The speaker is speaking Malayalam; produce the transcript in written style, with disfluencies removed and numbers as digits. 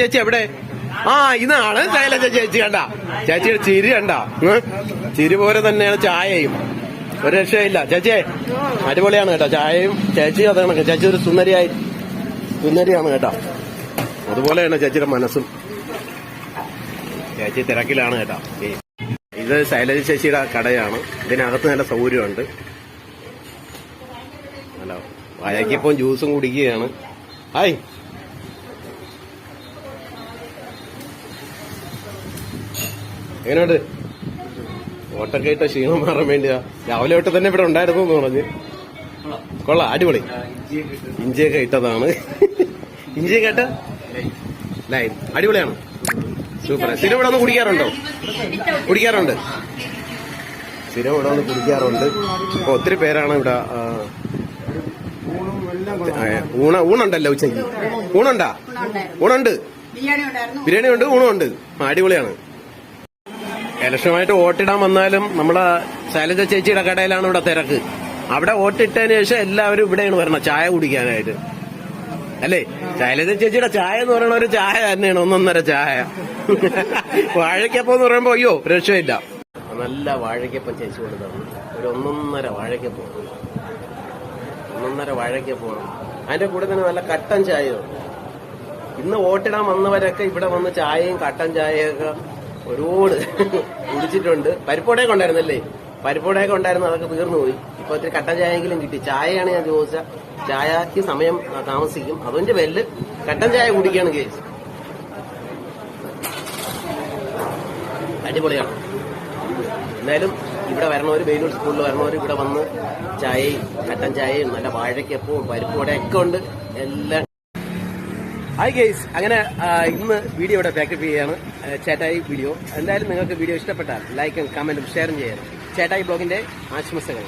ചേച്ചി എവിടെ? ആ, ഇതാണ് ശൈലജ ചേച്ചി. കണ്ട ചേച്ചിയുടെ ചിരി കണ്ട, ചിരി പോലെ തന്നെയാണ് ചായയും. ഒരു രക്ഷയില്ല ചേച്ചിയെ, അടിപൊളിയാണ് കേട്ടോ ചായയും. ചേച്ചി അതാണ്, ചേച്ചി ഒരു സുന്ദരിയാണ് കേട്ടോ. അതുപോലെയാണ് ചേച്ചിയുടെ മനസ്സും. ചേച്ചി തിരക്കിലാണ് കേട്ടോ. ഇത് ശൈലജ ചേച്ചിയുടെ കടയാണ്. ഇതിനകത്ത് നല്ല സൗകര്യമുണ്ട്. അല്ല, വയക്കിപ്പം ജ്യൂസും കുടിക്കുകയാണ്. ഹായ്, എങ്ങനെയുണ്ട്? ഓട്ടൊക്കെ ഇട്ട ക്ഷീണം മാറാൻ വേണ്ടിയാ രാവിലെ തൊട്ട് തന്നെ ഇവിടെ ഉണ്ടായിരുന്നു എന്ന് പറഞ്ഞ്. കൊള്ളാം, അടിപൊളി. ഇഞ്ചിയൊക്കെ ഇട്ടതാണ്. ഇഞ്ചിയൊക്കെ ഇട്ട ലൈൻ അടിപൊളിയാണ്, സൂപ്പർ. സ്ഥിരം ഇവിടെ ഒന്ന് കുടിക്കാറുണ്ട്. സ്ഥിരം ഇവിടെ ഒന്ന് കുടിക്കാറുണ്ട്. അപ്പൊ ഒത്തിരി പേരാണ് ഇവിടെ. ഊണുണ്ടല്ലോ ഉച്ചയ്ക്ക്. ഊണുണ്ട്, ബിരിയാണി ഉണ്ട്, ഊണുണ്ട്. അടിപൊളിയാണ്. ഇലക്ഷനുമായിട്ട് വോട്ടിടാൻ വന്നാലും നമ്മളെ ശൈലജ ചേച്ചിയുടെ കടയിലാണ് ഇവിടെ തിരക്ക്. അവിടെ വോട്ടിട്ടതിന് ശേഷം എല്ലാവരും ഇവിടെയാണ് വരണം ചായ കുടിക്കാനായിട്ട്. അല്ലേ, ശൈലജ ചേച്ചിയുടെ ചായ എന്ന് പറയുന്ന ഒരു ചായ തന്നെയാണ്, ഒന്നൊന്നര ചായ. വാഴയ്ക്കപ്പം എന്ന് പറയുമ്പോ അയ്യോ രക്ഷയില്ല. നല്ല വാഴയ്ക്കപ്പം ചേച്ചി കൊടുത്താണ്. ഒരു ഒന്നൊന്നര വാഴയ്ക്കപ്പം. അതിന്റെ കൂടെ തന്നെ നല്ല കട്ടൻ ചായയും. ഇന്ന് വോട്ടിടാൻ വന്നവരൊക്കെ ഇവിടെ വന്ന് ചായയും കട്ടൻ ചായയൊക്കെ ഒരുപാട് കുടിച്ചിട്ടുണ്ട്. പരിപ്പോടയൊക്കെ ഉണ്ടായിരുന്നല്ലേ, പരിപ്പോടയൊക്കെ ഉണ്ടായിരുന്നു, അതൊക്കെ തീർന്നു പോയി. ഇപ്പൊ ഒത്തിരി കട്ടൻ ചായയെങ്കിലും കിട്ടി. ചായയാണ് ഞാൻ ചോദിച്ച, ചായക്ക് സമയം താമസിക്കും, അതിന്റെ പേരില് കട്ടൻ ചായ കുടിക്കുകയാണ് കേസ്. അടിപൊളിയാണ്. എന്നാലും ഇവിടെ വരണവര്, വേലൂർ സ്കൂളിൽ വരണവര് ഇവിടെ വന്ന് ചായയും കട്ടൻ ചായയും നല്ല വാഴയ്ക്കപ്പവും പരിപ്പോടയൊക്കെ ഉണ്ട് എല്ലാം. ഹായ് ഗൈസ്, അങ്ങനെ ഇന്ന് വീഡിയോ ഇവിടെ പാക്കപ്പ് ചെയ്യാണ്. ചേട്ടായി വീഡിയോ. എന്തായാലും നിങ്ങൾക്ക് വീഡിയോ ഇഷ്ടപ്പെട്ടാൽ ലൈക്കും കമന്റും ഷെയറും ചെയ്യണം. ചേട്ടായി ബ്ലോഗിന്റെ ആശംസകൾ.